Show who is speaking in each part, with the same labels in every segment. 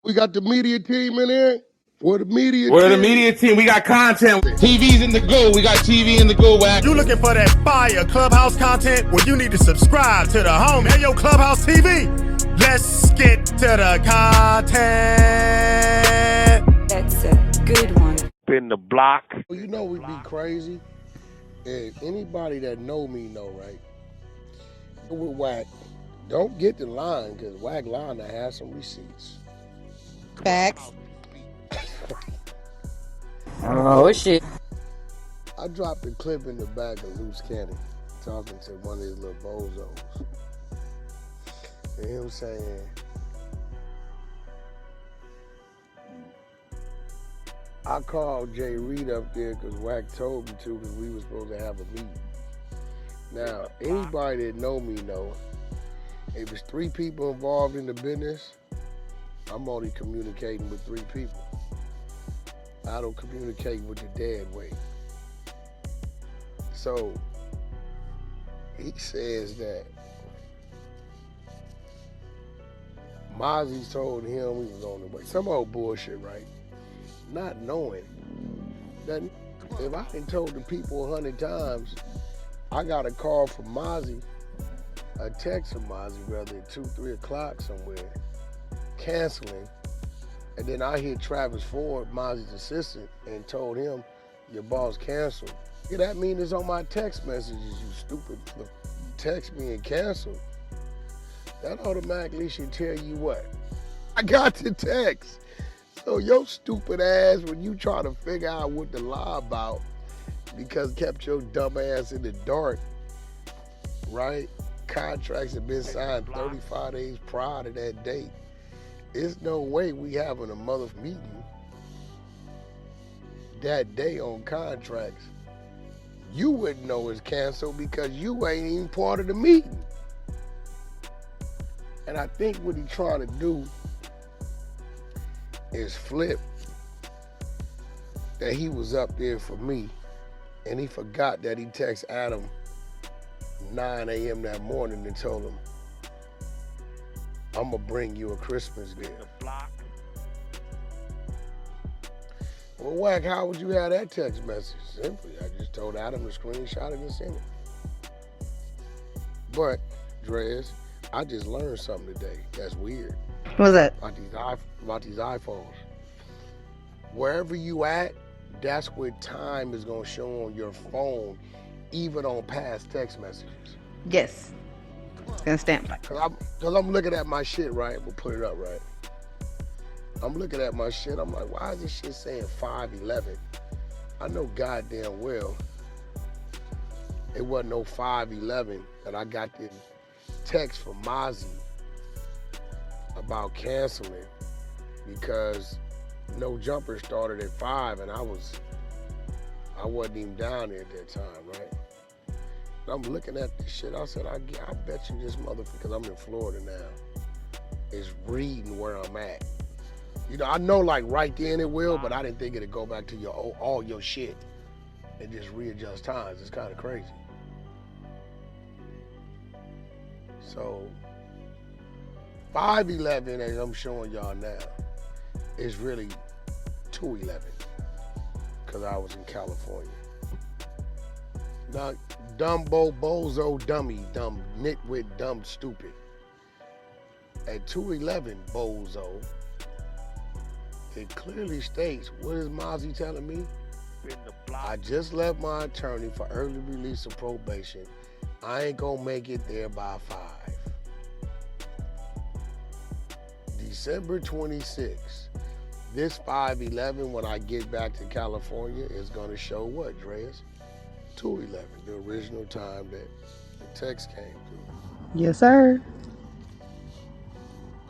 Speaker 1: We got the media team in here. We're the media
Speaker 2: We're the
Speaker 1: team.
Speaker 2: media team. We got content. TV's in the go. We got TV in the go, Wack.
Speaker 3: You looking for that fire Clubhouse content? Well, you need to subscribe to the home. Hey, yo, Clubhouse TV. Let's get to the content.
Speaker 4: That's a good one.
Speaker 5: Spin the block.
Speaker 1: Well, you know we be crazy. And anybody that know me know, right? With Wack, don't get the line, because Wack line to have some receipts.
Speaker 6: Facts.
Speaker 7: Oh shit.
Speaker 1: I dropped a clip in the back of Luce Cannon talking to one of his little bozos. And him saying, I called Jay Reed up there because Wack told me to, because we were supposed to have a meeting. Now, anybody that know me know, if it's 3 people involved in the business, I'm only communicating with 3 people. I don't communicate with the dead weight. So, he says that Mozzie told him he was on the way. Some old bullshit, right? Not knowing that if I had told the people 100 times, I got a call from Mozzie, a text from Mozzie, rather at 2, 3 o'clock somewhere, canceling. And then I hear Travis Ford, Mozzie's assistant, and told him, your boss canceled. Yeah, that means it's on my text messages, you stupid. Text me and cancel. That automatically should tell you what? I got the text. So your stupid ass, when you try to figure out what to lie about, because kept your dumb ass in the dark, right? Contracts have been signed 35 days prior to that date. There's no way we having a mother meeting that day on contracts. You wouldn't know it's canceled because you ain't even part of the meeting. And I think what he's trying to do is flip that he was up there for me, and he forgot that he texted Adam 9 a.m. that morning and told him, I'm gonna bring you a Christmas gift. Well, Wack, how would you have that text message? Simply, I just told Adam to screenshot it and send it. But, Drez, I just learned something today that's weird.
Speaker 6: What was that?
Speaker 1: About these iPhones. Wherever you at, that's where time is gonna show on your phone, even on past text messages.
Speaker 6: Yes. It's gonna stamp.
Speaker 1: Cause I'm looking at my shit, right? We'll put it up, right? I'm looking at my shit, I'm like, why is this shit saying 511? I know goddamn well it wasn't no 511, and I got this text from Mozzie about canceling because No Jumper started at 5, and I wasn't even down there at that time, right? And I'm looking at this shit, I said, I bet you this motherfucker, because I'm in Florida now, is reading where I'm at. You know, I know like right then it will, but I didn't think it'd go back to all your shit and just readjust times. It's kind of crazy. So 511, as I'm showing y'all now, is really 211 because I was in California. Now, dumbo, bozo, dummy, dumb, nitwit, dumb, stupid. At 211, bozo, it clearly states, what is Mozzie telling me? I just left my attorney for early release of probation. I ain't gonna make it there by 5. December 26th, this 511, when I get back to California, is gonna show what, Drez? 211, the original time that the text came through.
Speaker 6: Yes, sir.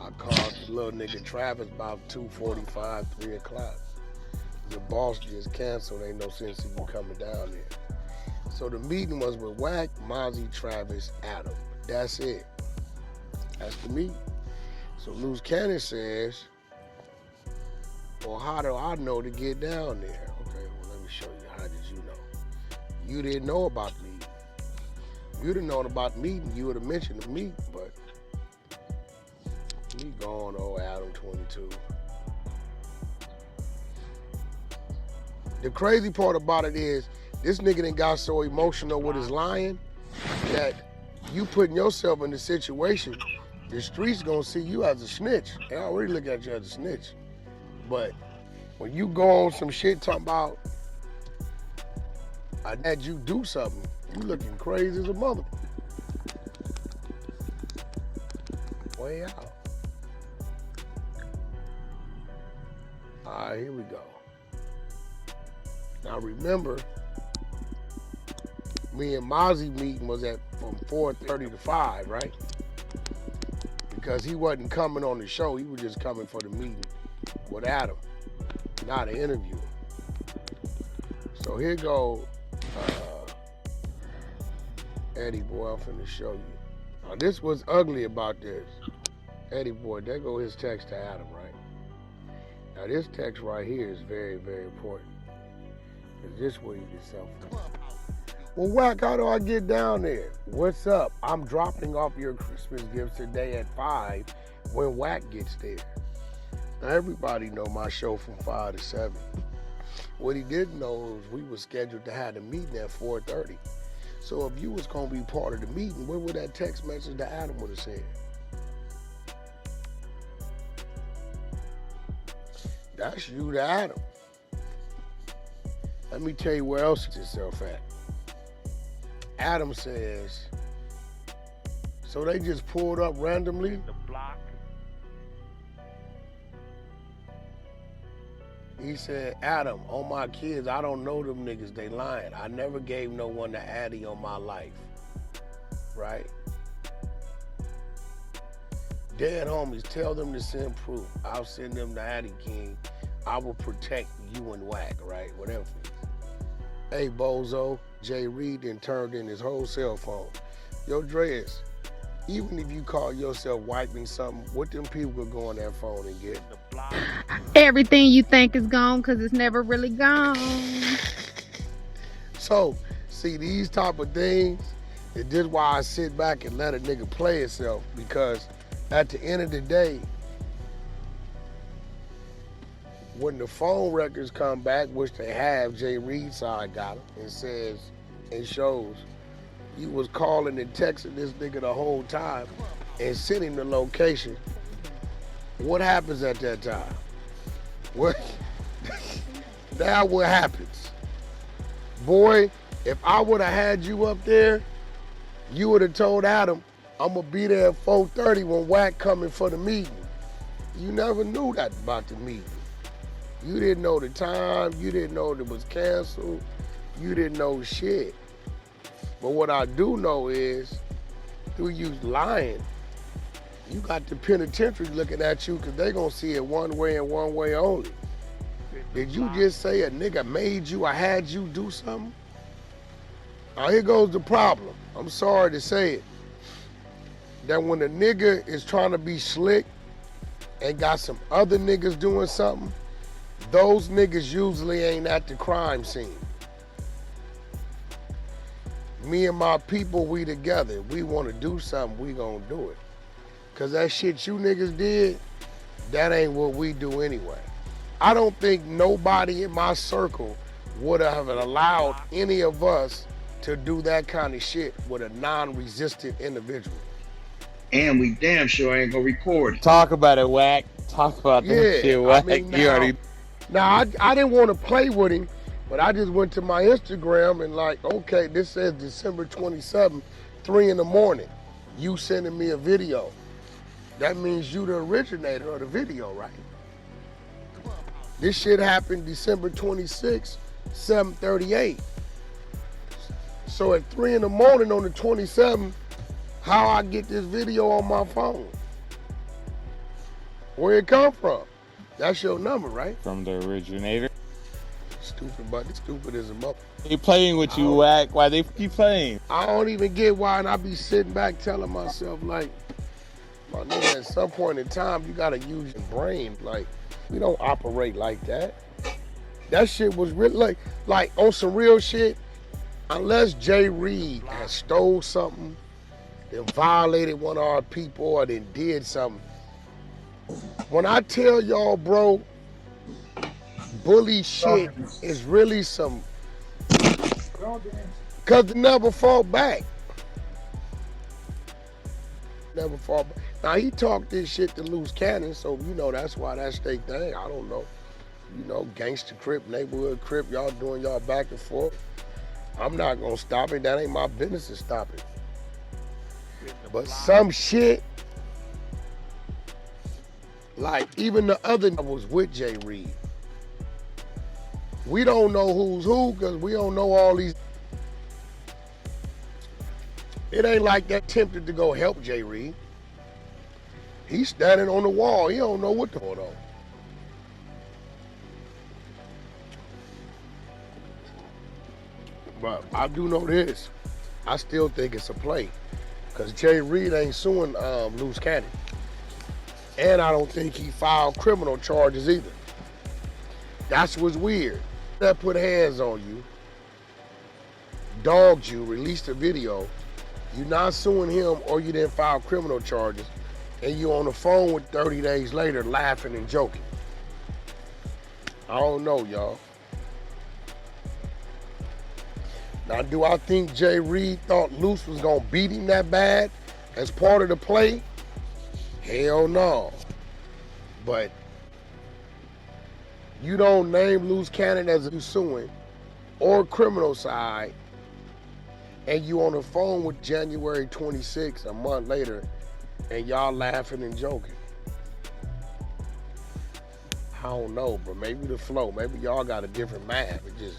Speaker 1: I called the little nigga Travis about 2:45, 3 o'clock. Your boss just canceled, ain't no sense in you coming down there. So the meeting was with Wack, Mozzie, Travis, Adam. That's it. That's the meeting. So Luce Cannon says, well, how do I know to get down there? Okay, well, let me show you. How did you know? You didn't know about the meeting. If you'd have known about the meeting, you would have mentioned the meeting, but me going, oh, Adam 22. The crazy part about it is, this nigga done got so emotional with his lying that you putting yourself in the situation, the streets gonna see you as a snitch. They already look at you as a snitch. But when you go on some shit talking about, I had you do something, you looking crazy as a mother. Way out. All right, here we go. Now remember, me and Mozzie meeting was at from 4:30 to 5, right? Because he wasn't coming on the show, he was just coming for the meeting with Adam, not an interview. So here go Eddie boy, I'm finna show you. Now this was ugly about this. Eddie boy, there go his text to Adam, right? Now this text right here is very, very important. Cause this way you get self. Well, Wack, how do I get down there? What's up? I'm dropping off your Christmas gifts today at 5 when Wack gets there. Now everybody know my show from 5 to 7. What he didn't know is we were scheduled to have a meeting at 4:30. So if you was gonna be part of the meeting, what would that text message to Adam would have said? That's you to Adam. Let me tell you where else it's yourself at. Adam says, so they just pulled up randomly?
Speaker 5: The block.
Speaker 1: He said, Adam, on my kids, I don't know them niggas, they lying. I never gave no one the Addy on my life, right? Dead homies, tell them to send proof. I'll send them the Addy King. I will protect you and Wack, right? Whatever. Hey, Bozo, Jay Reed then turned in his whole cell phone. Yo, Dreas, even if you call yourself wiping something, what them people could go on that phone and get?
Speaker 6: Everything you think is gone because it's never really gone.
Speaker 1: So, see, these type of things, it's just why I sit back and let a nigga play himself, because at the end of the day, when the phone records come back, which they have, Jay Reed's side got them, and says, and shows, you was calling and texting this nigga the whole time and sending the location. What happens at that time? What? Now what happens? Boy, if I would have had you up there, you would have told Adam, I'm gonna be there at 4:30 when Wack coming for the meeting. You never knew that about the meeting. You didn't know the time, you didn't know it was canceled, you didn't know shit. But what I do know is, through you lying, you got the penitentiary looking at you because they gonna see it one way and one way only. Did you just say a nigga made you or had you do something? Now here goes the problem. I'm sorry to say it. That when a nigga is trying to be slick and got some other niggas doing something, those niggas usually ain't at the crime scene. Me and my people, we together. We want to do something, we gonna do it. Cause that shit you niggas did, that ain't what we do anyway. I don't think nobody in my circle would have allowed any of us to do that kind of shit with a non-resistant individual.
Speaker 2: And we damn sure ain't gonna record it.
Speaker 7: Talk about it, Wack. Talk about that shit, Wack.
Speaker 1: I mean,
Speaker 7: You already.
Speaker 1: Now, I didn't want to play with him, but I just went to my Instagram and like, okay, this says December 27th, 3 in the morning. You sending me a video. That means you the originator of the video, right? This shit happened December 26th, 7:38. So at 3 in the morning on the 27th, how I get this video on my phone? Where it come from? That's your number, right?
Speaker 7: From the originator.
Speaker 1: Stupid, but stupid as a mother.
Speaker 7: They playing with you, Wack. Why they keep playing?
Speaker 1: I don't even get why, and I be sitting back telling myself, like, my nigga, at some point in time, you gotta use your brain. Like, we don't operate like that. That shit was really, like on some real shit, unless Jay Reed has stole something, then violated one of our people, or then did something. When I tell y'all, bro, bully shit is really some, because they never fought back. Never fought back. Now, he talked this shit to Luce Cannon, so, you know, that's why that's their thing. I don't know. You know, gangster Crip, neighborhood Crip, y'all doing y'all back and forth. I'm not gonna stop it. That ain't my business to stop it. But some shit, like even the other was with Jay Reed. We don't know who's who because we don't know all these. It ain't like that tempted to go help Jay Reed. He's standing on the wall. He don't know what's going on. But I do know this. I still think it's a play. Because Jay Reed ain't suing Luce Cannon. And I don't think he filed criminal charges either. That's what's weird. That put hands on you, dogged you, released a video, you not suing him or you didn't file criminal charges, and you on the phone with 30 days later laughing and joking. I don't know, y'all. Now, do I think Jay Reed thought Luce was gonna beat him that bad as part of the play? Hell no. But you don't name Luce Cannon as a suing or criminal side, and you on the phone with January 26th, a month later, and y'all laughing and joking. I don't know, but maybe the flow, maybe y'all got a different math. It just,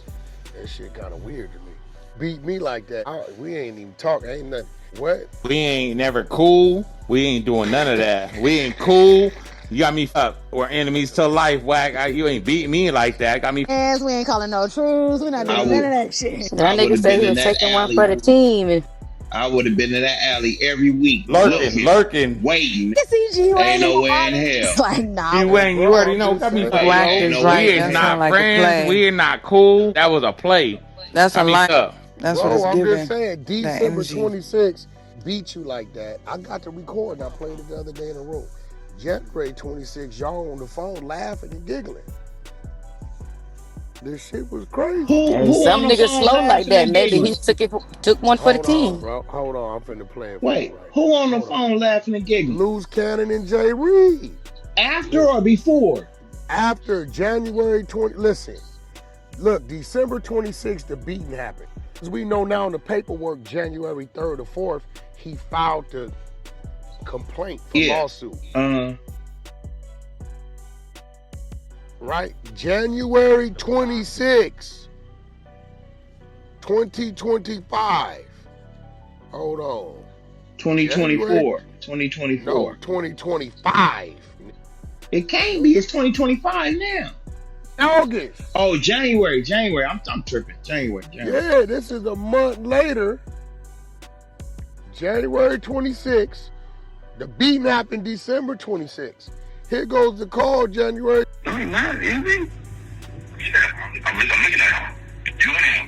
Speaker 1: that shit kind of weird to me. Beat me like that. We ain't even talking. Ain't nothing. What?
Speaker 7: We ain't never cool. We ain't doing none of that. We ain't cool. You got me up. We're enemies to life, Wack. You ain't beat me like that. Got me.
Speaker 5: Ass, we ain't calling no truths. We not doing none of that shit.
Speaker 8: That nigga said he was taking one for the team.
Speaker 2: I would have been in that alley every week.
Speaker 7: Lurking.
Speaker 2: Waiting.
Speaker 5: CG
Speaker 2: Ain't no way in hell.
Speaker 5: It's like, nah.
Speaker 7: You already know. Got me.
Speaker 8: Wack is right.
Speaker 7: We is not friends. We are not cool. That was a play.
Speaker 8: That's a lie. That's
Speaker 1: Bro,
Speaker 8: what it's
Speaker 1: I'm
Speaker 8: giving.
Speaker 1: just saying, December 26th beat you like that. I got to record and I played it the other day in the room. January 26th, y'all on the phone laughing and giggling. This shit was crazy.
Speaker 8: Some niggas slow like that. Maybe he took one for the team.
Speaker 1: Bro. Hold on, I'm finna play it.
Speaker 2: Wait, who on the phone laughing and giggling?
Speaker 1: Luce Cannon and Jay Reed.
Speaker 2: After or before?
Speaker 1: After January 20. Listen, look, December 26th, the beating happened. As we know now in the paperwork, January 3rd or 4th, he filed the complaint for lawsuit. Right? January 26th, 2025. Hold on.
Speaker 2: 2024. 2024.
Speaker 1: No, 2025.
Speaker 2: It can't be. It's 2025 now.
Speaker 1: August.
Speaker 2: Oh, January. I'm tripping. January.
Speaker 1: Yeah, this is a month later. January 26th. The beating happened December 26th. Here goes the call, January.
Speaker 9: No, he's not, is he? Yeah, I'm looking at him. You and him.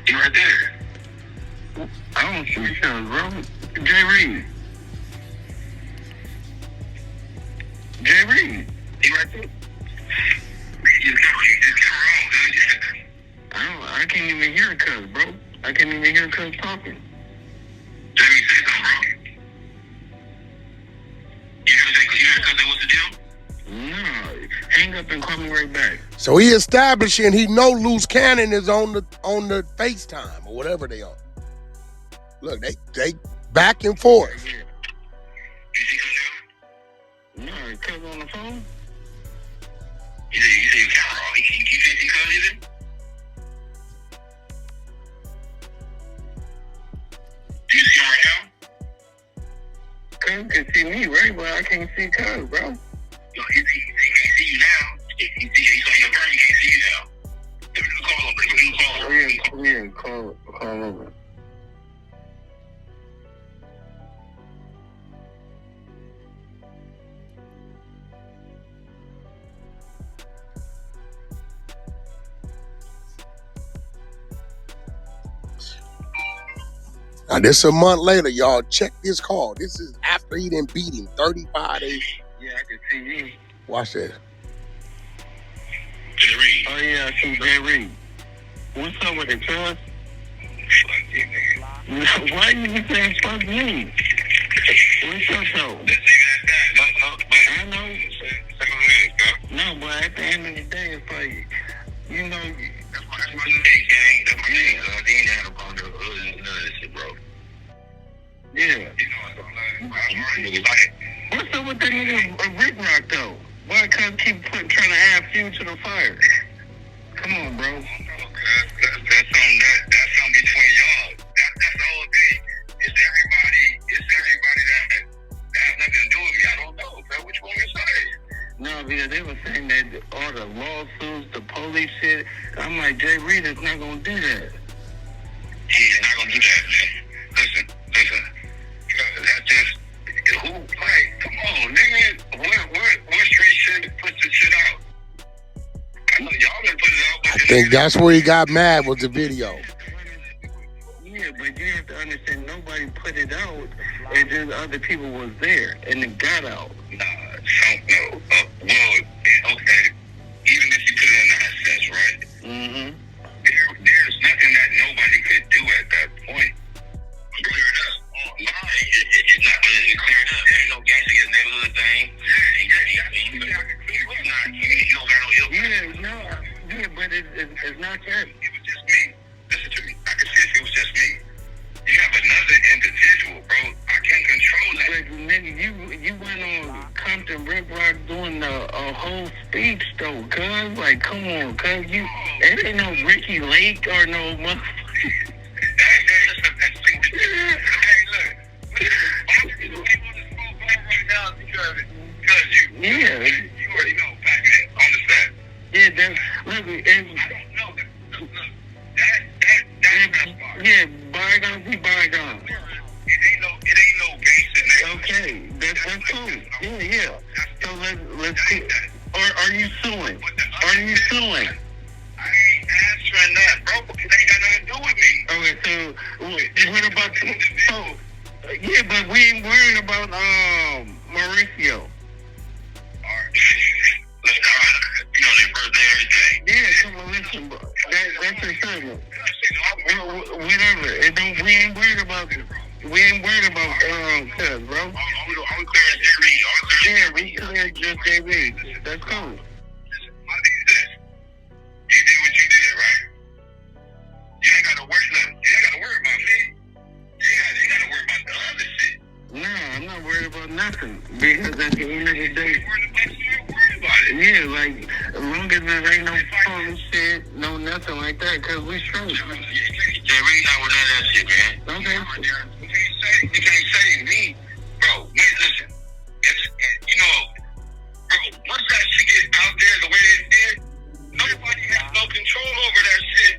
Speaker 9: He right there. I don't see him, bro. Jay Reed. Jay Reed. He right there. You just got wrong, dude. I can't even hear Cuz, bro. I can't even hear Cuz talking. Jamie said something wrong. You heard Cuz say what's the deal? No. Hang up and call me right back.
Speaker 1: So he establishing he know Luce Cannon is on the FaceTime or whatever they are. Look, they back and forth.
Speaker 9: You see Cuz now? No, Cuz on the phone? You say your camera off. You can't see Cuz either? Do you see him right now? Cuz can see me, right? But I can't see Cuz, bro. Yo, he can't see you now. He's on your phone. He can't see you now. Give me the call over. Give me the call over. Yeah, call over.
Speaker 1: Now, this a month later, y'all. Check this call. This is after he done beat him 35 days.
Speaker 9: Yeah, I can see you.
Speaker 1: Watch this.
Speaker 9: Jay Reed. Oh, yeah, I see Jay Reed. What's up with it, cuz? Fuck you, nigga. Why you be saying fuck me? What's up, though? That's even that time. I know. No, but at the end of the day, it's like, you know, that's my name, gang. That's my name. They ain't had a bond of none of this shit, bro. Yeah. You know, what's up with that nigga Rick Rock, though? Why can't keep trying to add fuel to the fire? Come on, bro. That's something between y'all. That's the whole thing. It's everybody that has nothing to do with me. I don't know, bro. Which one you say? No, because they were saying that all the lawsuits, the police shit. I'm like, Jay Reed is not gonna do that. He's not gonna do that, man. Listen. That's just who? Like, come on, nigga. What street shit puts this shit out? I know y'all been putting it out.
Speaker 1: I think that's where he got mad with the video.
Speaker 9: Yeah, but you have to understand, nobody put it out, and just other people was there, and it got out. Nah, no. Well, okay, even if you put it in that sense, right? Mm-hmm. There's nothing that nobody could do at that point. Clear it up. Online, it's not going to clear it up. There ain't no gangster against neighborhood thing. Yeah, but it's not that. It was just me. Listen to me. I can see if it was just me. You have another individual, bro. I can't control that. But nigga, you went on Compton Rick Rock doing a whole speech though, cuz. Like, come on, cuz. It ain't no Ricky Lake or no motherfucker. Yeah, you already know back then on the set. Yeah, that's look, and I don't know that. Yeah, bygones be bygones. It ain't no gangster name. Okay, that's cool. Yeah. So let's see. Are you suing? Are you suing? I ain't answering that, bro. It ain't got nothing to do with me. Okay, so what about yeah, but we ain't worried about Mauricio. You know their birthday, everything. Yeah, come on, listen, bro. That's a segment. Whatever. We ain't worried about it. We ain't worried about cuz, bro. I'm clearing Jay Reed. Yeah, we cleared just Jay Reed. That's cool. Listen, my thing is this. You did what you did, right? You ain't got to worry nothing. You ain't got to worry about me. You got to worry about the other shit. Nah, I'm not worried about nothing. Because at the end of the day, yeah, like, as long as there ain't no police shit, no nothing like that, because we straight. Yeah, we not with that shit, man. Okay. You can't say me, bro. Man, listen. You know, bro, once that shit get out there the way it did, nobody has no control over that shit.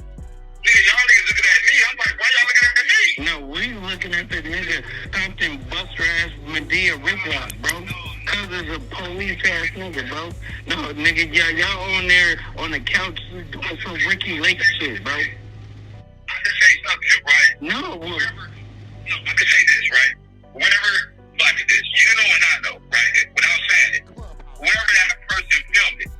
Speaker 9: Nigga, y'all niggas looking at me. I'm like, why y'all looking at me? No, we looking at the nigga Compton Buster ass Medea Riplock, bro. Cause it's a police ass nigga, bro. No, nigga, y'all on there on the couch doing some Ricky Lake shit, bro. I can say something, right? No, I can say this, right? Whenever, like this, you know and I know, right? Without saying it, whoever that person filmed it,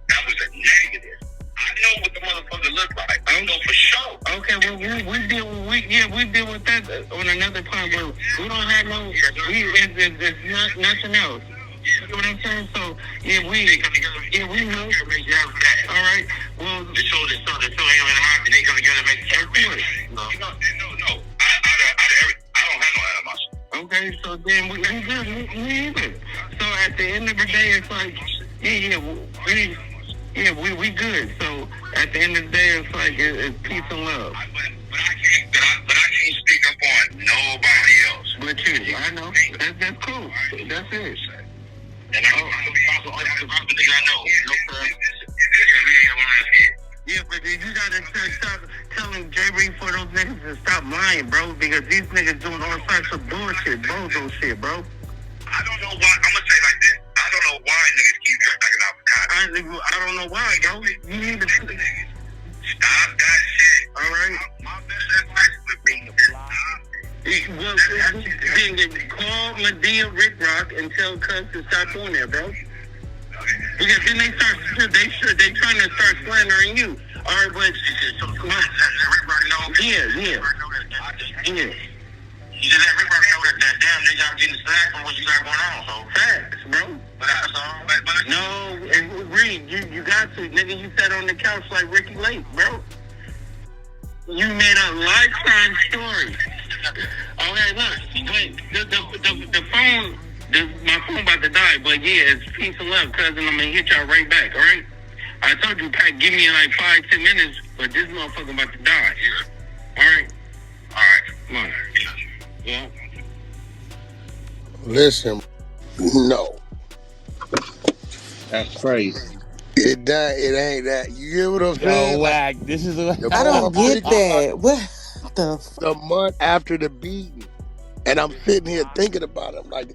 Speaker 9: that was a negative. I know what the motherfucker looked like. I know for sure. Okay, well, we deal with that on another point, but we don't have no, it's nothing else. You know what I'm saying? So, we know. All right. Well, the show ain't gonna happen. They come together and make it. No. I don't have no animosity. Okay, so then we good. So at the end of the day, it's like, we good. So at the end of the day, it's like it's peace and love. But I can't speak up on nobody else. But you, I know. That's cool. That's it. And I know. Yeah, but you gotta stop telling Jay Reed for those niggas to stop lying, bro, because these niggas doing all types of bullshit, bozo shit, bro. I don't know why. I'm gonna say it like this. I don't know why niggas keep knocking out the cops. I don't know why, bro. You need to stop that shit. All right. My best advice would be stop. Well, then call Medea Rick Rock and tell Cuz to stop doing that, bro. Because then they trying to start slandering you. All right, but yeah. You just let Rick Rock know that damn they got getting slack from what you got going on. So facts, bro. But that's all. But no, and Reed, you got to, nigga. You sat on the couch like Ricky Lake, bro. You made a lifetime story. Okay, look, wait, the phone, my phone about to die, but yeah, it's peace and love, cousin. I'm gonna hit y'all right back, all right? I told you, Pat, give me like 5-10 minutes, but this motherfucker about to die. Yeah. All right, come on. Yeah.
Speaker 1: Listen, no.
Speaker 7: That's crazy.
Speaker 1: It ain't that. You get what I'm saying?
Speaker 7: Yo, Wack, this is a...
Speaker 5: I don't get that. What the fuck?
Speaker 1: The month after the beating. And I'm sitting here thinking about it. I'm like,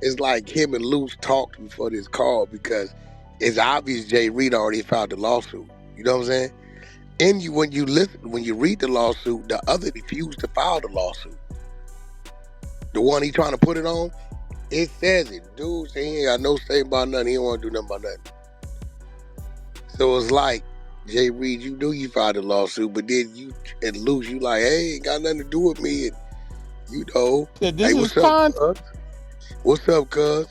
Speaker 1: it's like him and Luce talked before this call because it's obvious Jay Reed already filed the lawsuit. You know what I'm saying? And when you read the lawsuit, the other refused to file the lawsuit. The one he trying to put it on, it says it. Dude say he ain't got no say about nothing. He don't want to do nothing about nothing. So it's like, Jay Reed, you knew you filed the lawsuit, but then you and Luce, you like, hey, ain't got nothing to do with me. And, you know,
Speaker 7: This
Speaker 1: hey,
Speaker 7: is con.
Speaker 1: What's up, cuz?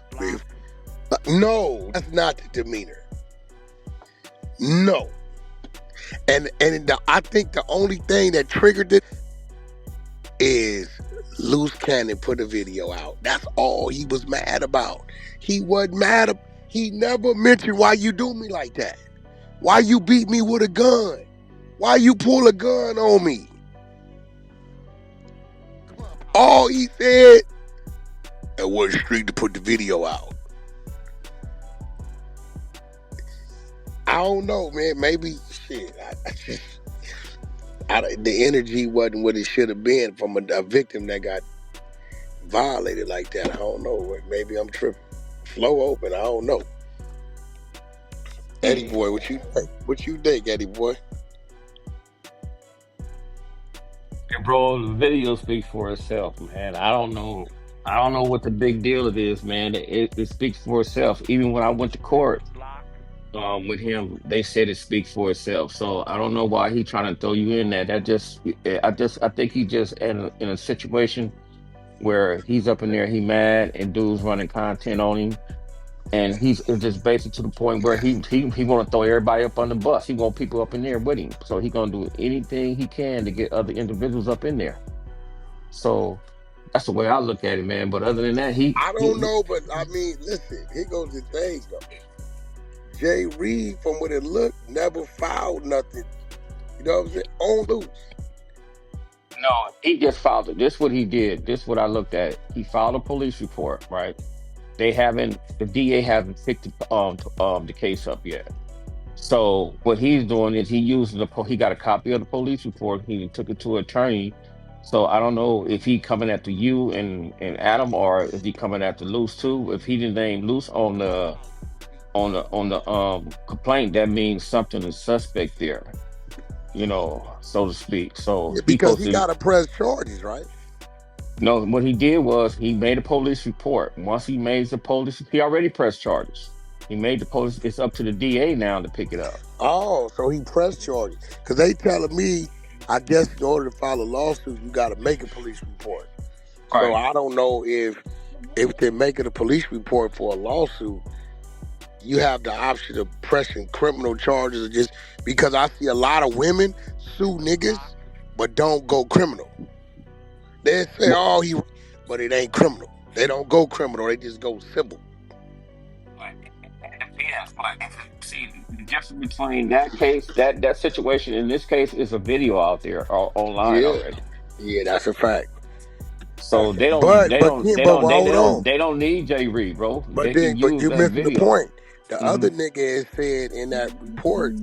Speaker 1: No, that's not the demeanor. No. And I think the only thing that triggered it is Luce Cannon put a video out. That's all he was mad about. He wasn't mad. He never mentioned why you do me like that. Why you beat me with a gun? Why you pull a gun on me? All he said, at what street to put the video out. I don't know, man. Maybe, shit. The energy wasn't what it should have been from a victim that got violated like that. I don't know. Maybe I'm tripping. Flow open. I don't know. Eddie boy, what you think? What you think, Eddie boy?
Speaker 10: And bro, the video speaks for itself, man. I don't know what the big deal it is, man. It speaks for itself. Even when I went to court with him, they said it speaks for itself. So I don't know why he trying to throw you in there. I think he just in a situation where he's up in there, he mad, and dudes running content on him. And it's just basically to the point where he want to throw everybody up on the bus. He want people up in there with him. So he gonna do anything he can to get other individuals up in there. So that's the way I look at it, man. But other than that,
Speaker 1: I don't know, but I mean, listen, here goes the thing though. Jay Reed, from what it looked, never filed nothing. You know what I'm saying? On Luce.
Speaker 10: No, he just filed it. This what he did. This what I looked at. He filed a police report, right? The DA haven't picked the case up yet. So what he's doing is he got a copy of the police report. He took it to an attorney. So I don't know if he coming after you and Adam, or if he coming after Luce too. If he didn't name Luce on the complaint, that means something is suspect there, you know, so to speak. So
Speaker 1: yeah, because he got to press charges, right?
Speaker 10: No, what he did was he made a police report. Once he made he already pressed charges. He made the police. It's up to the DA now to pick it up.
Speaker 1: Oh, so he pressed charges. Because they telling me, I guess in order to file a lawsuit, you got to make a police report. Right. So I don't know if they're making a police report for a lawsuit, you have the option of pressing criminal charges, or just because I see a lot of women sue niggas, but don't go criminal. They say, but it ain't criminal. They don't go criminal. They just go civil.
Speaker 10: Yes, but see, the difference between that case, that situation in this case is a video out there online already.
Speaker 1: Yeah, that's a fact.
Speaker 10: So they don't need Jay Reed, bro.
Speaker 1: But you're missing the point. The other nigga is said in that report,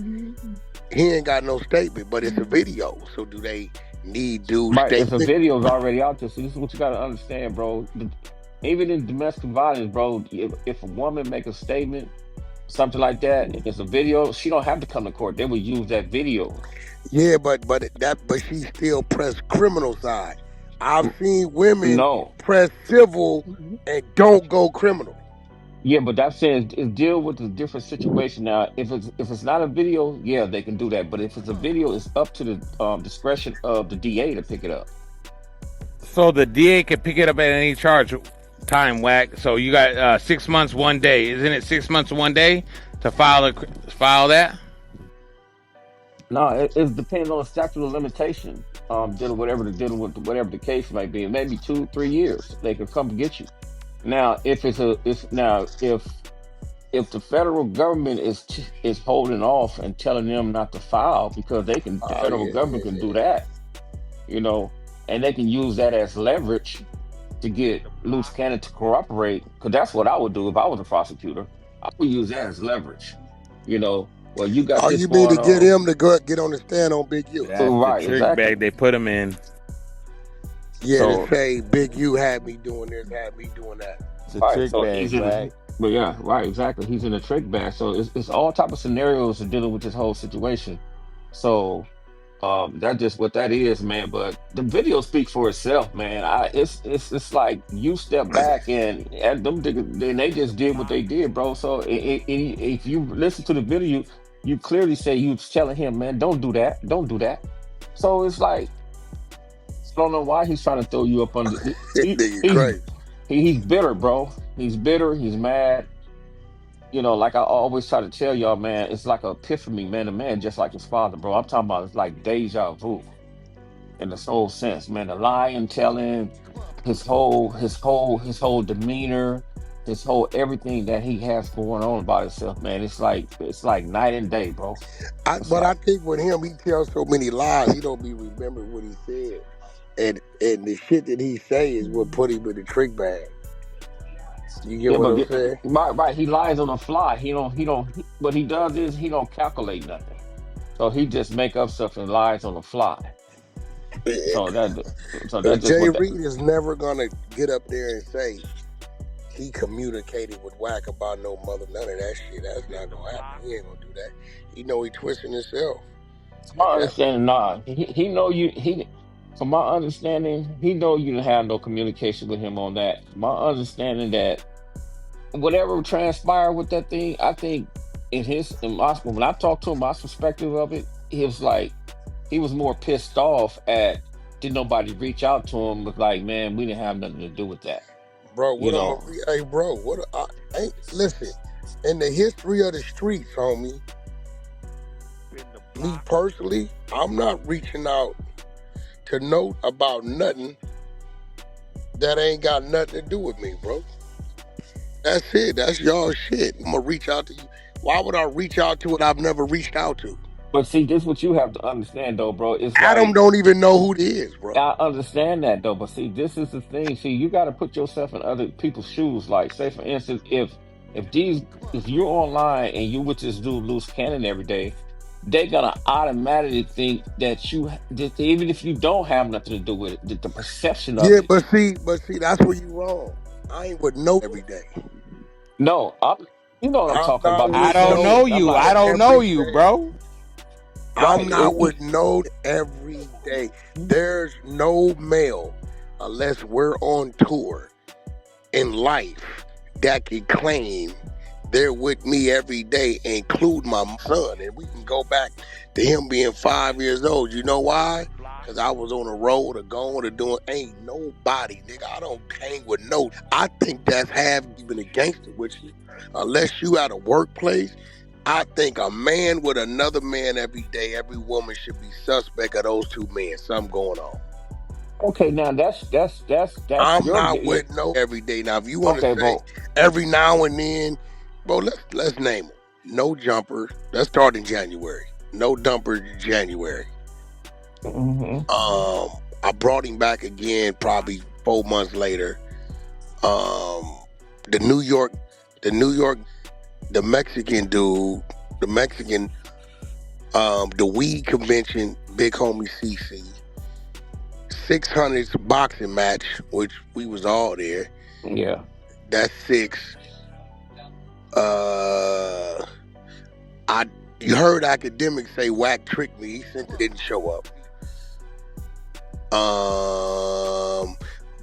Speaker 1: he ain't got no statement, but it's a video. So do they need dudes?
Speaker 10: Right, if a video's already out there. So this is what you got to understand, bro. Even in domestic violence, bro, if a woman make a statement, something like that, if it's a video, she don't have to come to court. They would use that video.
Speaker 1: Yeah, but she still pressed criminal side. I've seen women
Speaker 10: No.
Speaker 1: press civil and don't go criminal.
Speaker 10: Yeah, but that says it deal with a different situation. Now, if it's not a video, yeah, they can do that. But if it's a video, it's up to the discretion of the DA to pick it up.
Speaker 7: So the DA can pick it up at any charge time, Wack. So you got 6 months, 1 day. Isn't it 6 months, 1 day to file that?
Speaker 10: No, it depends on the statute of limitation. Dealing with whatever the case might be. It may be 2-3 years. They could come get you. Now, if the federal government is holding off and telling them not to file because the
Speaker 1: Oh
Speaker 10: federal
Speaker 1: yeah,
Speaker 10: government can do that, and they can use that as leverage to get Luce Cannon to cooperate. Because that's what I would do if I was a prosecutor. I would use that as leverage. Well, you got
Speaker 1: Oh,
Speaker 10: this
Speaker 1: you mean to
Speaker 10: going
Speaker 1: get
Speaker 10: on.
Speaker 1: him to go get on the stand on Big U?
Speaker 7: That's the
Speaker 10: Right,
Speaker 7: trick
Speaker 10: exactly.
Speaker 7: bag they put him in.
Speaker 1: Yeah, to
Speaker 10: So,
Speaker 1: say Big U had me doing this, had me doing that.
Speaker 7: It's a
Speaker 10: right.
Speaker 7: trick
Speaker 10: So
Speaker 7: bag, Wack.
Speaker 10: but yeah, right, exactly. He's in a trick bag. So it's all type of scenarios of dealing with this whole situation. So that's just what that is, man. But the video speaks for itself, man. It's like you step back and them niggas, then they just did what they did, bro. So if you listen to the video, you clearly say you was telling him, man, don't do that, don't do that. So it's like I don't know why he's trying to throw you up under.
Speaker 1: Nigga crazy.
Speaker 10: He's bitter, bro. He's bitter. He's mad. Like I always try to tell y'all, man, it's like an epiphany, man. A man just like his father, bro. I'm talking about it's like deja vu in this whole sense, man. The lying, telling, his whole demeanor, his whole everything that he has going on about himself, man. It's like night and day, bro.
Speaker 1: But I think with him, he tells so many lies, he don't be remembering what he said, and the shit that he say is what put him in the trick bag. You get
Speaker 10: Yeah,
Speaker 1: what
Speaker 10: but
Speaker 1: I'm saying?
Speaker 10: right. He lies on the fly. What he does is he don't calculate nothing. So he just make up stuff and lies on the fly. So that's just
Speaker 1: Jay
Speaker 10: what that.
Speaker 1: Reed is never gonna get up there and say he communicated with Wack about no mother, none of that shit. That's not gonna happen. He ain't gonna do that. He know he twisting himself.
Speaker 10: My understanding, nah. He know you. From my understanding, he know you didn't have no communication with him on that. My understanding that whatever transpired with that thing, I think when I talked to him, my perspective of it, he was like he was more pissed off at did nobody reach out to him was like, man, we didn't have nothing to do with that.
Speaker 1: Bro, hey, bro, listen, in the history of the streets, homie, me personally, I'm not reaching out to know about nothing that ain't got nothing to do with me, bro. That's it. That's y'all shit. I'm gonna reach out to you. Why would I reach out to what I've never reached out to?
Speaker 10: But see, this is what you have to understand, though, bro. It's
Speaker 1: Adam
Speaker 10: like
Speaker 1: don't even know who it is, bro.
Speaker 10: I understand that though, but see, this is the thing. See, you got to put yourself in other people's shoes. Like, say for instance, if you're online and you with this dude Luce Cannon every day, they're gonna automatically think that even if you don't have nothing to do with it, the perception of
Speaker 1: Yeah,
Speaker 10: it.
Speaker 1: but see, that's where you wrong. I ain't with no every day.
Speaker 10: No, you know what I'm
Speaker 1: I'm
Speaker 10: talking
Speaker 1: not
Speaker 10: about.
Speaker 7: I
Speaker 1: with
Speaker 7: don't
Speaker 1: no
Speaker 7: know you. I don't know
Speaker 1: every
Speaker 7: you,
Speaker 1: day.
Speaker 7: bro.
Speaker 1: I'm
Speaker 10: Right.
Speaker 1: not with no every day. There's no male unless we're on tour in life that can claim they're with me every day, include my son. And we can go back to him being 5 years old. You know why? Because I was on the road or going or doing, ain't nobody, nigga. I don't hang with no. I think that's half even a gangster with you. Unless you at a workplace, I think a man with another man every day, every woman should be suspect of those two men. Something going on.
Speaker 10: Okay, now that's
Speaker 1: I'm
Speaker 10: your
Speaker 1: not with no every day. Now, if you want to
Speaker 10: okay,
Speaker 1: say
Speaker 10: bro.
Speaker 1: every now and then, bro, let's name them. No jumper. Let's start in January. No dumper January.
Speaker 10: Mm-hmm.
Speaker 1: I brought him back again probably 4 months later. The New York, the Mexican dude, the weed convention, big homie CC. 600's boxing match, which we was all there.
Speaker 10: Yeah.
Speaker 1: That's 6. You heard academics say Wack tricked me. He sent it, didn't show up.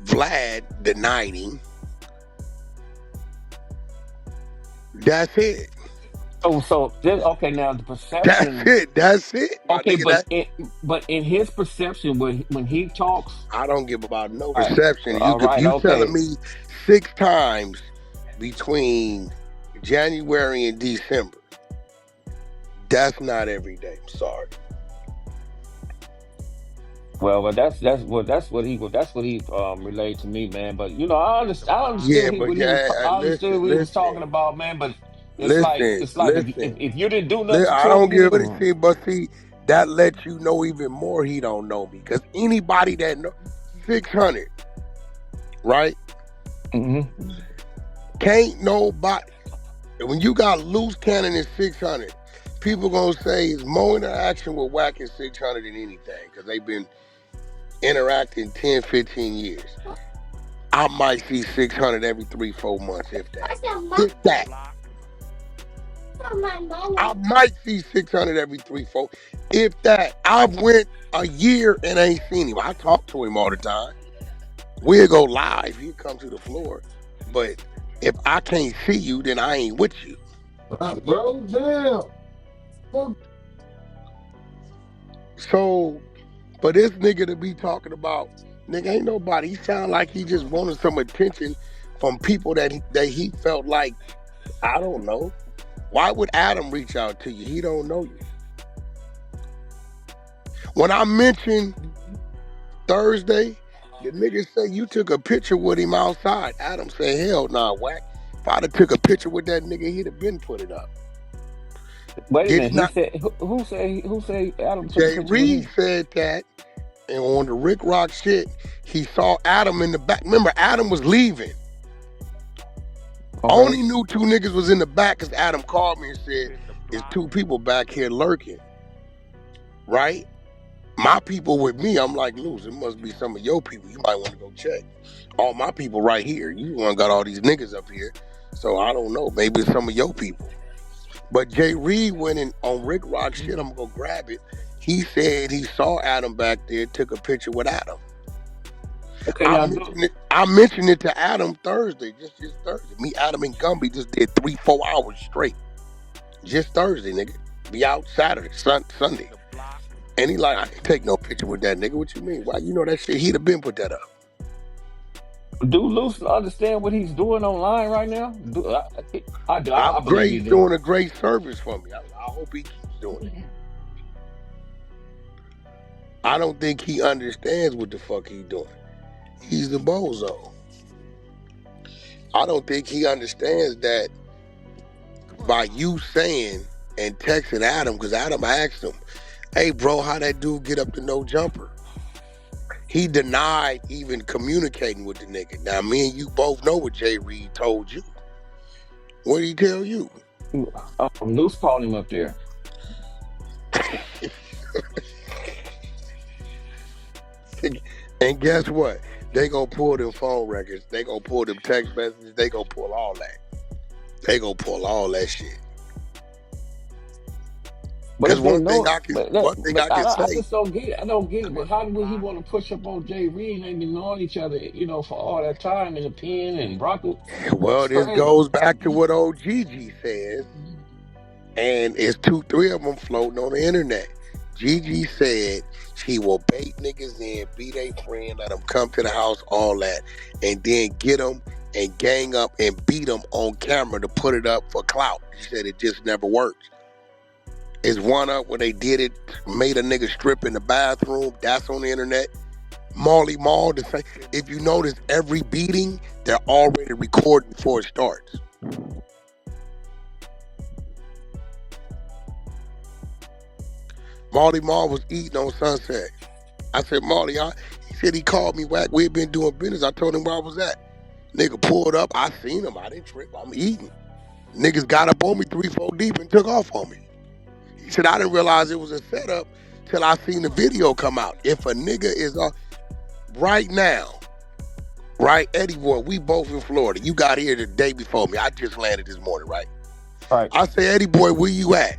Speaker 1: Vlad denied him. That's it.
Speaker 10: So then, okay, now the
Speaker 1: That's
Speaker 10: perception.
Speaker 1: it. That's it, my
Speaker 10: Okay,
Speaker 1: nigga. That
Speaker 10: but in his perception, when he talks,
Speaker 1: I don't give about no
Speaker 10: all right,
Speaker 1: perception.
Speaker 10: all right,
Speaker 1: You telling
Speaker 10: okay.
Speaker 1: me 6 times between January and December. That's not every day. I'm sorry.
Speaker 10: Well, that's what he relayed to me, man. But I
Speaker 1: Yeah,
Speaker 10: understood
Speaker 1: but
Speaker 10: I understood
Speaker 1: listen,
Speaker 10: what he was talking
Speaker 1: listen,
Speaker 10: about, man. But
Speaker 1: listen,
Speaker 10: it's like
Speaker 1: listen.
Speaker 10: if you didn't do nothing
Speaker 1: I
Speaker 10: to him,
Speaker 1: don't
Speaker 10: you
Speaker 1: give
Speaker 10: didn't.
Speaker 1: a shit, but see, that lets you know even more he don't know me. Because anybody that know 600, right?
Speaker 10: Mm-hmm.
Speaker 1: Can't nobody. When you got Luce Cannon at 600, people gonna say it's more interaction with Wack at 600 than anything. Because they've been interacting 10, 15 years. I might see 600 every 3-4 months, if that. If that. I might see 600 every 3-4. If that. I've went a year and ain't seen him. I talk to him all the time. We'll go live. He'll come to the floor. But if I can't see you, then I ain't with you.
Speaker 2: Bro, damn.
Speaker 1: So, but this nigga to be talking about, nigga ain't nobody. He sound like he just wanted some attention from people that he felt like, I don't know. Why would Adam reach out to you? He don't know you. When I mentioned Thursday, the nigga say you took a picture with him outside. Adam said, hell nah, Wack. If I'd have took a picture with that nigga, he'd have been put it up.
Speaker 10: Wait a
Speaker 1: Did
Speaker 10: minute. He
Speaker 1: not.
Speaker 10: said, who said Adam took a
Speaker 1: Jay
Speaker 10: picture with
Speaker 1: Reed
Speaker 10: him?
Speaker 1: said that, and on the Rick Rock shit, he saw Adam in the back. Remember, Adam was leaving.
Speaker 10: Okay.
Speaker 1: Only knew 2 niggas was in the back because Adam called me and said, there's 2 people back here lurking. Right? My people with me, I'm like, Luce, it must be some of your people. You might want to go check. All my people right here. You one got all these niggas up here. So I don't know. Maybe it's some of your people. But Jay Reed went in on Rick Rock shit. I'm going to go grab it. He said he saw Adam back there, took a picture with Adam.
Speaker 10: Okay,
Speaker 1: I mentioned it to Adam Thursday, just Thursday. Me, Adam, and Gumby just did 3-4 hours straight. Just Thursday, nigga. Be out Saturday, Sunday. And he like, I didn't take no picture with that nigga. What you mean? Why? You know that shit, he'd have been put that up.
Speaker 10: do Luce understand what he's doing online right now? I
Speaker 1: I'm
Speaker 10: believe
Speaker 1: great.
Speaker 10: he
Speaker 1: He's
Speaker 10: do.
Speaker 1: doing a great service for me. I hope he keeps doing it. I don't think he understands what the fuck he's doing. He's the bozo. I don't think he understands that by you saying and texting Adam, because Adam asked him, hey, bro, how that dude get up to no jumper? He denied even communicating with the nigga. Now, me and you both know what Jay Reed told you. What did he tell you?
Speaker 10: Luce called him up there.
Speaker 1: And guess what? They gonna pull them phone records. They gonna pull them text messages. They gonna pull all that. They gonna pull all that shit. Because one thing I can say.
Speaker 10: Just don't get it. I don't get it. But how would he want to push up on Jay Reed and been knowing each other, for all that time in the pen and Brockle?
Speaker 1: Well, this goes back to what old Gigi says. And it's 2-3 of them floating on the internet. Gigi said she will bait niggas in, be their friend, let them come to the house, all that, and then get them and gang up and beat them on camera to put it up for clout. She said it just never works. It's one up where they did it, made a nigga strip in the bathroom. That's on the internet. Marley Marl, the same. If you notice, every beating, they're already recording before it starts. Marley Marl was eating on Sunset. I said, Marley, he said he called me, Wack. We had been doing business. I told him where I was at. Nigga pulled up. I seen him. I didn't trip. I'm eating. Niggas got up on me 3-4 deep and took off on me. He said, I didn't realize it was a setup till I seen the video come out. If a nigga is right now, right, Eddie Boy, we both in Florida. You got here the day before me. I just landed this morning, right?
Speaker 10: Right.
Speaker 1: I say, Eddie Boy, where you at?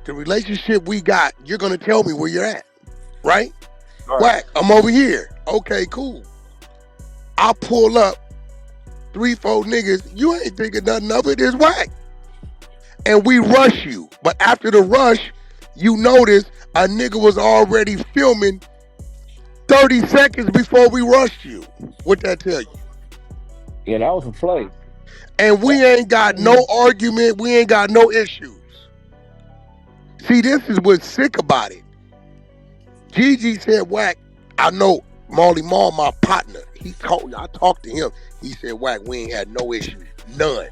Speaker 1: The relationship we got, you're going to tell me where you're at, right? Wack, I'm over here. Okay, cool. I pull up 3-4 niggas. You ain't thinking nothing of it. It's Wack. And we rush you. But after the rush, you notice a nigga was already filming 30 seconds before we rushed you. What that tell you?
Speaker 10: Yeah, that was a play.
Speaker 1: And we ain't got no argument. We ain't got no issues. See, this is what's sick about it. Gigi said, Wack, I know Marley Marl, my partner. I talked to him. He said, Wack, we ain't had no issues. None.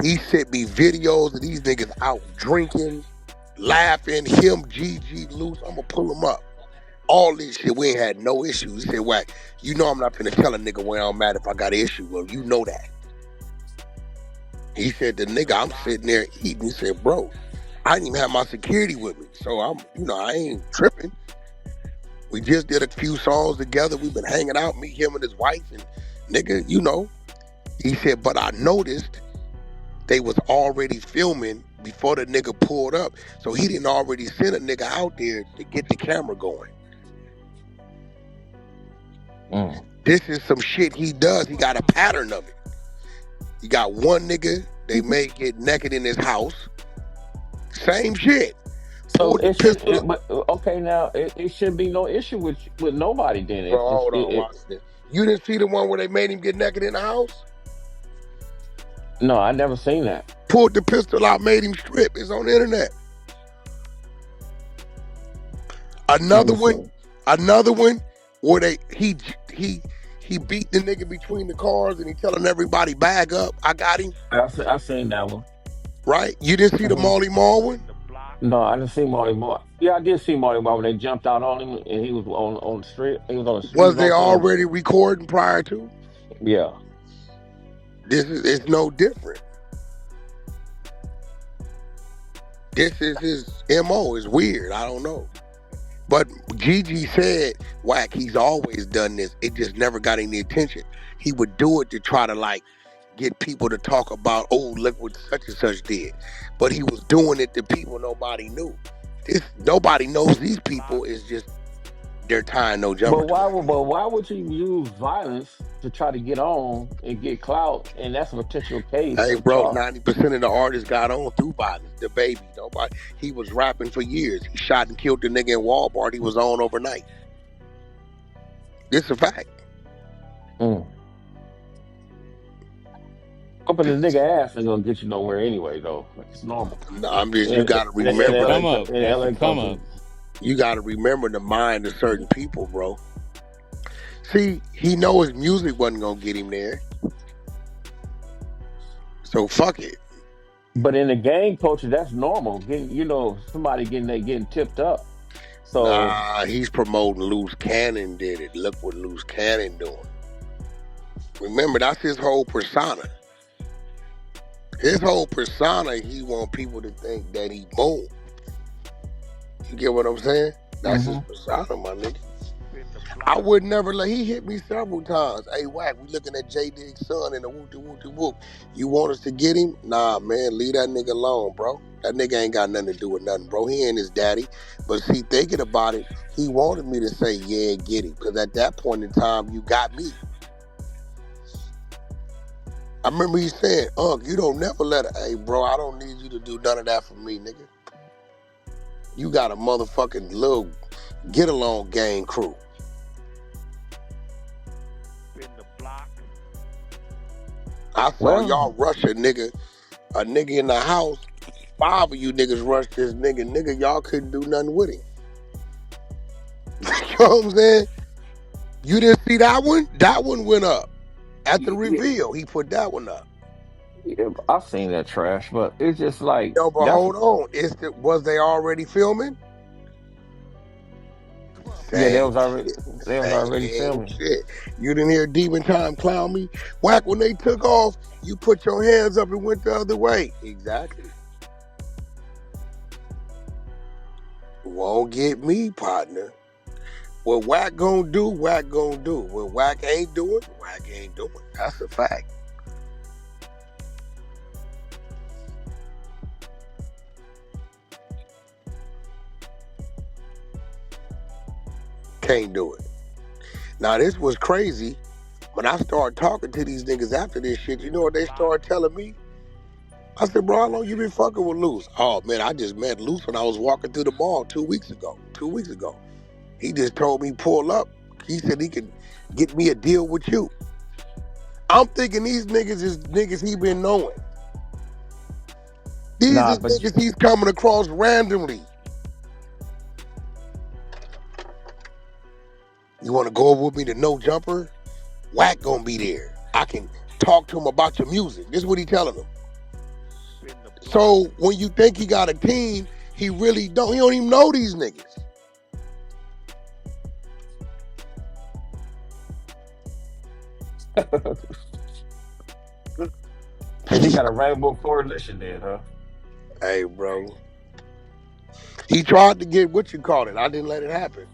Speaker 1: He sent me videos of these niggas out drinking, laughing, him, Gigi, Luce. I'm gonna pull them up. All this shit, we ain't had no issues. He said, Wack, you know I'm not finna tell a nigga where I'm at if I got an issue. Well, you know that. He said, the nigga, I'm sitting there eating. He said, bro, I didn't even have my security with me. So I ain't tripping. We just did a few songs together. We've been hanging out, me, him, and his wife. And nigga, he said, but I noticed they was already filming before the nigga pulled up. So he didn't already send a nigga out there to get the camera going. This is some shit he does. He got a pattern of it. You got one nigga they may get naked in his house. Same shit.
Speaker 10: So it should, but okay, now it should be no issue with nobody. Then
Speaker 1: Bro, hold on, watch this. You didn't see the one where they made him get naked in the house?
Speaker 10: No, I never seen that.
Speaker 1: Pulled the pistol out, made him strip. It's on the internet. Another one where he beat the nigga between the cars and he telling everybody bag up. I got him.
Speaker 10: I seen that one.
Speaker 1: Right? You didn't see the Marley Marl one?
Speaker 10: No, I didn't see Marley Marl. Yeah, I did see Marley Marl when they jumped out on him and he was on the street. He was on the street.
Speaker 1: Was they already recording prior to?
Speaker 10: Yeah.
Speaker 1: It's no different. This is his MO. It's weird. I don't know. But Gigi said, Wack, he's always done this. It just never got any attention. He would do it to try to get people to talk about, oh, look what such and such did. But he was doing it to people nobody knew. Nobody knows these people. Is just their time, no jumper.
Speaker 10: But why would you use violence to try to get on and get clout? And that's a potential case.
Speaker 1: Hey, bro, 90% of the artists got on through violence. The baby, nobody. He was rapping for years. He shot and killed the nigga in Walmart. He was on overnight. This is a fact.
Speaker 10: Open the nigga ass ain't gonna get you nowhere anyway, though. It's normal.
Speaker 1: No, I'm just, you gotta remember.
Speaker 7: Come up.
Speaker 1: You gotta remember the mind of certain people, bro. See, he know his music wasn't gonna get him there. So fuck it.
Speaker 10: But in the gang culture, that's normal. Somebody getting tipped up. So
Speaker 1: nah, he's promoting Luce Cannon did it. Look what Luce Cannon doing. Remember, that's his whole persona. His whole persona, he want people to think that he boom. You get what I'm saying? That's his persona, my nigga. I would never he hit me several times. Hey, Wack, we looking at J Dig's son in the whoop-de-whoop-de-whoop. You want us to get him? Nah, man, leave that nigga alone, bro. That nigga ain't got nothing to do with nothing, bro. He ain't his daddy. But see, thinking about it, he wanted me to say, yeah, get him. Because at that point in time, you got me. I remember he saying, Unc, you don't never let it. Hey, bro, I don't need you to do none of that for me, nigga. You got a motherfucking little get-along gang crew. I saw y'all rush a nigga in the house. 5 of you niggas rushed this nigga. Nigga, y'all couldn't do nothing with him. You know what I'm saying? You didn't see that one? That one went up. At the reveal, he put that one up.
Speaker 10: Yeah, I've seen that trash, but it's just like...
Speaker 1: No, but hold on. Was they already filming?
Speaker 10: Yeah, they was already filming.
Speaker 1: Shit. You didn't hear Demon Time clown me? Wack, when they took off, you put your hands up and went the other way. Exactly. Won't get me, partner. What Wack gonna do, Wack gonna do. What Wack ain't doing, Wack ain't doing. That's a fact. Can't do it. Now this was crazy. When I started talking to these niggas after this shit, you know what they started telling me? I said, bro, how long you been fucking with Luce? Oh, man, I just met Luce when I was walking through the mall 2 weeks ago. 2 weeks ago. He just told me pull up. He said he could get me a deal with you. I'm thinking these niggas is niggas he been knowing. These
Speaker 10: Nah,
Speaker 1: is
Speaker 10: but
Speaker 1: niggas he's coming across randomly. You want to go over with me to No Jumper? Wack gonna be there. I can talk to him about your music. This is what he telling them. So when you think he got a team, he really don't. He don't even know these niggas.
Speaker 10: he got a rainbow coalition there, huh?
Speaker 1: Hey, bro. He tried to get what you call it. I didn't let it happen.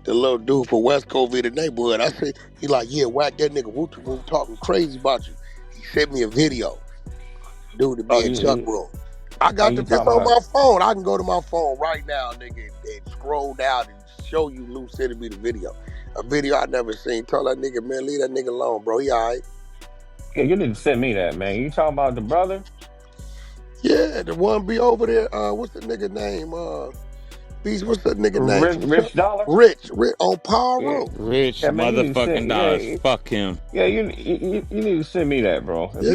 Speaker 1: The little dude for West Covey, the neighborhood. I said, he like, yeah, Wack, that nigga whoop talking crazy about you. He sent me a video. Dude to
Speaker 10: Oh,
Speaker 1: be in Chuck room. I
Speaker 10: oh,
Speaker 1: got
Speaker 10: you
Speaker 1: the this
Speaker 10: talking
Speaker 1: on
Speaker 10: about?
Speaker 1: my phone. I can go to my phone right now, nigga, and scroll down and show you Luce sending me the video. A video I never seen. Tell that nigga, man, leave that nigga alone, bro. He all right.
Speaker 10: Yeah, you need to send me that, man. You talking about the brother?
Speaker 1: Yeah, the one be over there. What's the nigga name? Beast, what's that nigga name from Chuck?
Speaker 10: Rich Dollar?
Speaker 1: Rich on Power
Speaker 10: Yeah,
Speaker 1: Road.
Speaker 7: Rich
Speaker 10: yeah, man. You need to
Speaker 7: motherfucking
Speaker 10: send.
Speaker 7: dollars.
Speaker 10: Yeah,
Speaker 7: Fuck him.
Speaker 10: yeah. You need to send me that, bro.
Speaker 1: Yeah,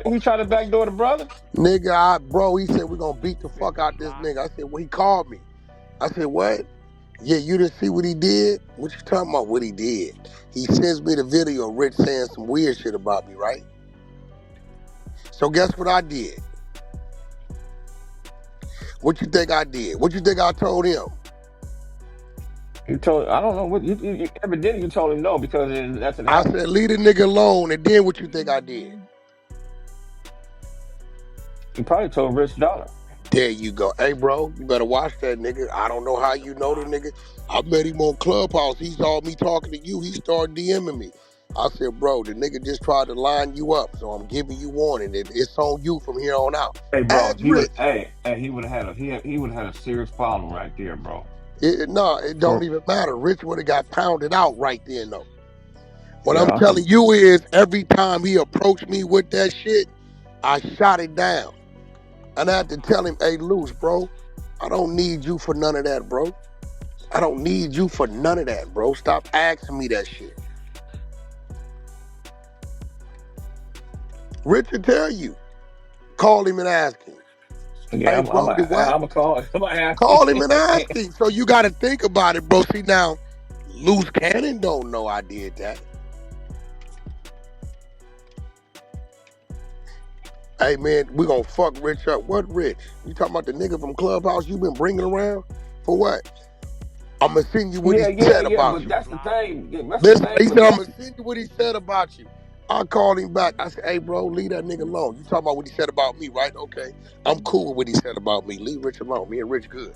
Speaker 10: He tried to backdoor the brother.
Speaker 1: nigga, bro, he said we're gonna beat the fuck out this nigga. I said, well, he called me. I said, what? Yeah, you didn't see what he did? What you talking about what he did? He sends me the video of Rich saying some weird shit about me, right? So guess what I did? What you think I did? What you think I told him?
Speaker 10: You told. I don't know what you evidently you told him no because that's an
Speaker 1: I
Speaker 10: album.
Speaker 1: said, leave the nigga alone, and then what you think I did?
Speaker 10: You probably told Rich Dollar.
Speaker 1: There you go. Hey, bro, you better watch that nigga. I don't know how you know the nigga. I met him on Clubhouse. He saw me talking to you. He started DMing me. I said, bro, the nigga just tried to line you up, so I'm giving you warning. It's on you from here on out.
Speaker 10: Hey, bro,
Speaker 1: Ask Rich.
Speaker 10: he would have had he would have had a serious problem right there, bro.
Speaker 1: No, it don't
Speaker 10: For
Speaker 1: even matter. Rich would have got pounded out right then, though. What I'm
Speaker 10: yeah,
Speaker 1: telling you is, every time he approached me with that shit, I shot it down. And I had to tell him, hey, Luce, bro, I don't need you for none of that, bro. I don't need you for none of that, bro. Stop asking me that shit. Rich will tell you. Call him and ask him.
Speaker 10: yeah.
Speaker 1: Hey, bro, did what?
Speaker 10: I'm gonna call. I'm gonna ask him.
Speaker 1: Call him and ask him. So you got to think about it, bro. See, now, Luce Cannon don't know I did that. Hey, man, we gonna fuck Rich up. What Rich? You talking about the nigga from Clubhouse you been bringing around? For what? I'm gonna send you what he said about
Speaker 10: But
Speaker 1: you.
Speaker 10: that's the thing. That's the
Speaker 1: Listen,
Speaker 10: thing.
Speaker 1: he
Speaker 10: But
Speaker 1: said, I'm gonna send you what he said about you. I called him back. I said, hey, bro, leave that nigga alone. You talking about what he said about me, right? Okay. I'm cool with what he said about me. Leave Rich alone. Me and Rich good.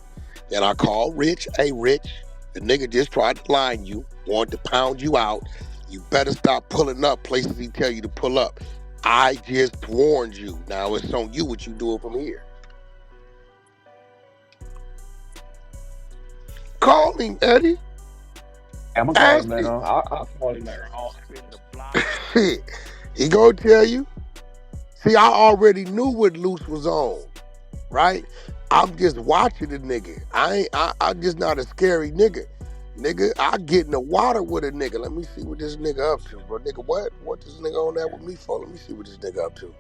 Speaker 1: Then I called Rich. Hey, Rich, the nigga just tried to line you, wanted to pound you out. You better stop pulling up places he tell you to pull up. I just warned you. Now it's on you what you doing from here. Call him, Eddie.
Speaker 10: I'm gonna call him later on. I'll call him later on.
Speaker 1: Shit. He gonna tell you. See, I already knew what Luce was on, right? I'm just watching the nigga. I'm just not a scary nigga. Nigga, I get in the water with a nigga. Let me see what this nigga up to, bro. Nigga, what? What this nigga on that with me for? Let me see what this nigga up to.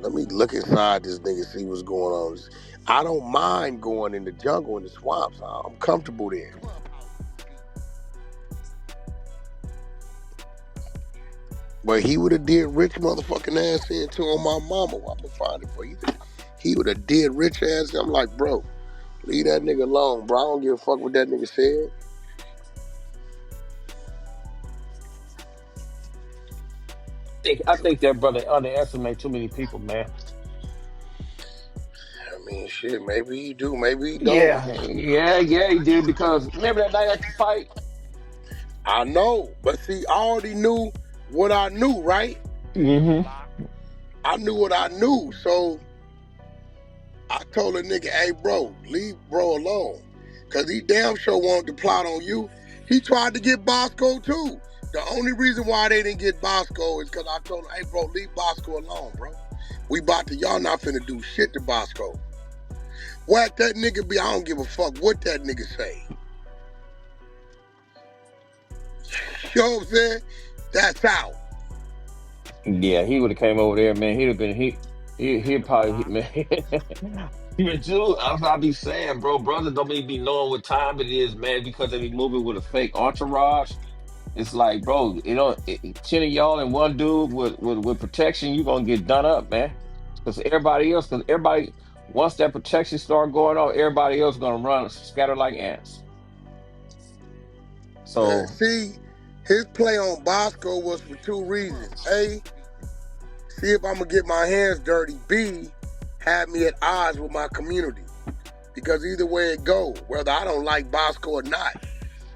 Speaker 1: Let me look inside this nigga, see what's going on. I don't mind going in the jungle, in the swamps. I'm comfortable there. But he would have did Rich motherfucking ass in too on my mama. I'm gonna find it for you. He would have did Rich ass. I'm like, bro, leave that nigga alone, bro. I don't give a fuck what that nigga said.
Speaker 10: I think that brother underestimates too many people, man.
Speaker 1: I mean, shit, maybe he do, maybe he don't.
Speaker 10: Yeah, he did because remember that night at the fight?
Speaker 1: I know, but see, I already knew what I knew, right?
Speaker 10: Mm-hmm.
Speaker 1: I knew what I knew, so I told a nigga, hey, bro, leave bro alone. Because he damn sure wanted to plot on you. He tried to get Bosco, too. The only reason why they didn't get Bosco is because I told them, hey, bro, leave Bosco alone, bro. We about to, y'all not finna do shit to Bosco. Wack that nigga be, I don't give a fuck what that nigga say. You know what I'm saying? That's out.
Speaker 10: Yeah, he would have came over there, man. He'd have been he'd probably man. Even too, that's what I be saying, bro. Brothers don't even be knowing what time it is, man, because they be moving with a fake entourage. It's like, bro, 10 of y'all and one dude with protection, you gonna get done up, man. Because everybody, once that protection start going on, everybody else gonna run scatter like ants. So
Speaker 1: See, his play on Bosco was for two reasons. A, see if I'm gonna get my hands dirty. B, have me at odds with my community. Because either way it go, whether I don't like Bosco or not,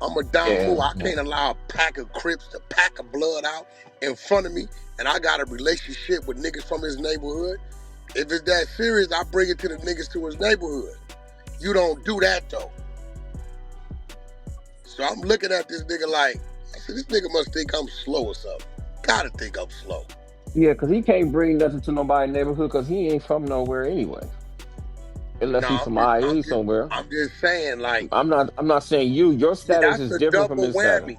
Speaker 1: I'm a down move. I can't allow a pack of Crips to pack of blood out in front of me, and I got a relationship with niggas from his neighborhood. If it's that serious, I bring it to the niggas to his neighborhood. You don't do that though. So I'm looking at this nigga like, I said, this nigga must think I'm slow or something. Gotta think I'm slow.
Speaker 10: yeah, because he can't bring nothing to nobody's neighborhood because he ain't from nowhere anyway. Unless he's from IE somewhere.
Speaker 1: I'm just saying, like,
Speaker 10: I'm not saying you. Your status is different from his status.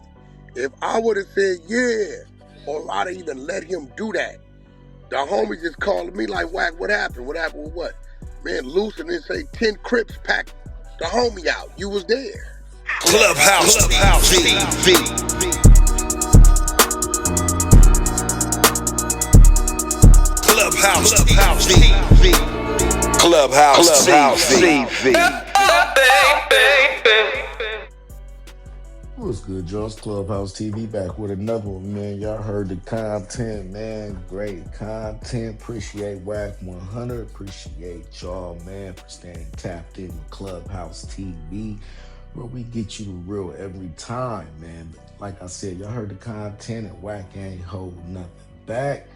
Speaker 1: If I would have said yeah, or I'd have even let him do that, the homie just calling me like, Wack, what happened? What happened with what? Man, Luce and then say 10 Crips packed the homie out. You was there.
Speaker 3: Clubhouse TV. Clubhouse TV. Clubhouse TV.
Speaker 11: What's good, y'all? It's Clubhouse TV back with another one, man. Y'all heard the content, man. Great content. Appreciate Wack 100. Appreciate y'all, man, for staying tapped in with Clubhouse TV, where we get you the real every time, man. Like I said, y'all heard the content, and Wack ain't holding nothing back.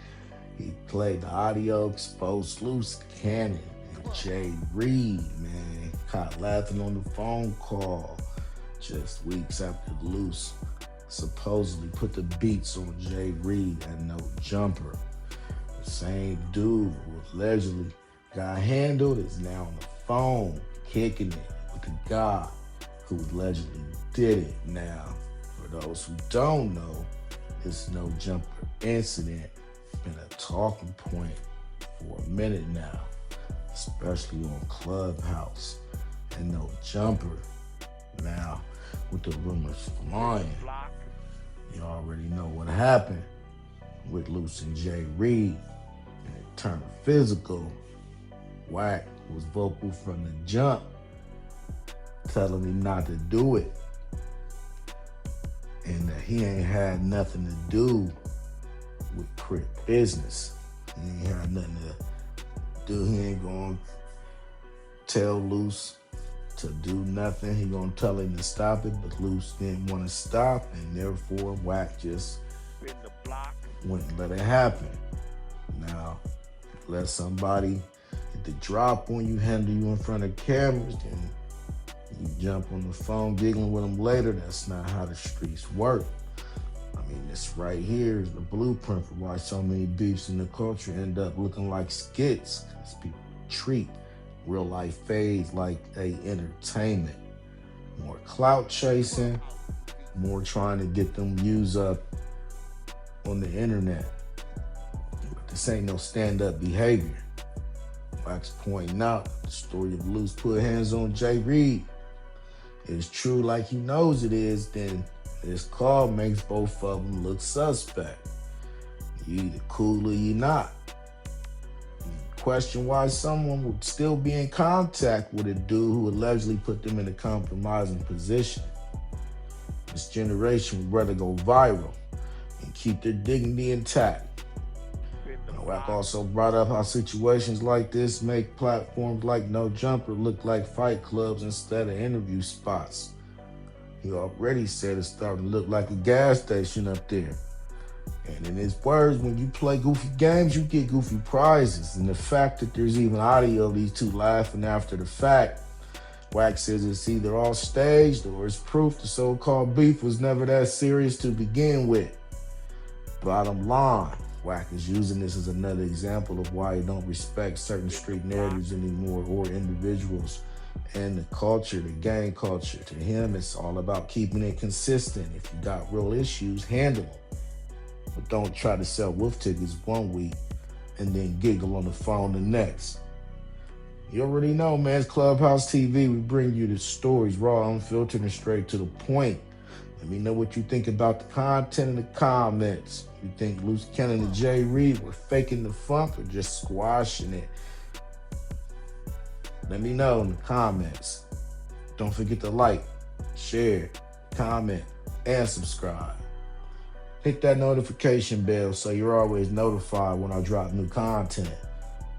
Speaker 11: He played the audio, exposed Luce Cannon and Jay Reed, man. Caught laughing on the phone call just weeks after Luce supposedly put the beats on Jay Reed and No Jumper. The same dude who allegedly got handled is now on the phone kicking it with the guy who allegedly did it. Now, for those who don't know, this No Jumper incident been a talking point for a minute now, especially on Clubhouse and No Jumper. Now, with the rumors flying, you already know what happened with Luce and Jay Reed. And it turned physical. Wack was vocal from the jump, telling him not to do it, and that he ain't had nothing to do with Crip business. He ain't had nothing to do. He ain't gonna tell Luce to do nothing. He gonna tell him to stop it, but Luce didn't want to stop, and therefore Wack just wouldn't let it happen. Now, let somebody get the drop on you, handle you in front of cameras, then you jump on the phone giggling with them later. That's not how the streets work. I mean, this right here is the blueprint for why so many beefs in the culture end up looking like skits, because people treat real life fades like a entertainment. More clout chasing, more trying to get them views up on the internet. But this ain't no stand-up behavior. Wack's pointing out the story of Luce put hands on Jay Reed is true like he knows it is, then this call makes both of them look suspect. You either cool or you not. Question why someone would still be in contact with a dude who allegedly put them in a compromising position. This generation would rather go viral and keep their dignity intact. Wack also brought up how situations like this make platforms like No Jumper look like fight clubs instead of interview spots. He already said it's starting to look like a gas station up there. And in his words, when you play goofy games, you get goofy prizes. And the fact that there's even audio of these two laughing after the fact Wack says it's either all staged or it's proof the so-called beef was never that serious to begin with. Bottom line, Wack is using this as another example of why he don't respect certain street narratives anymore or individuals and the culture, the gang culture. To him, it's all about keeping it consistent. If you got real issues, handle them. But don't try to sell wolf tickets one week and then giggle on the phone the next. You already know, man. It's Clubhouse TV. We bring you the stories raw, unfiltered, and straight to the point. Let me know what you think about the content in the comments. You think Luce Cannon and Jay Reed were faking the funk or just squashing it? Let me know in the comments. Don't forget to like, share, comment, and subscribe. Hit that notification bell so you're always notified when I drop new content.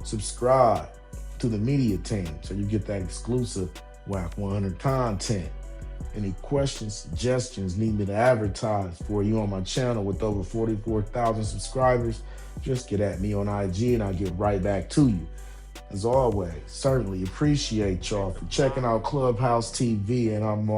Speaker 11: Subscribe to the media team so you get that exclusive Wack 100 content. Any questions, suggestions, need me to advertise for you on my channel with over 44,000 subscribers, just get at me on IG and I'll get right back to you. As always, certainly appreciate y'all for checking out Clubhouse TV, and I'm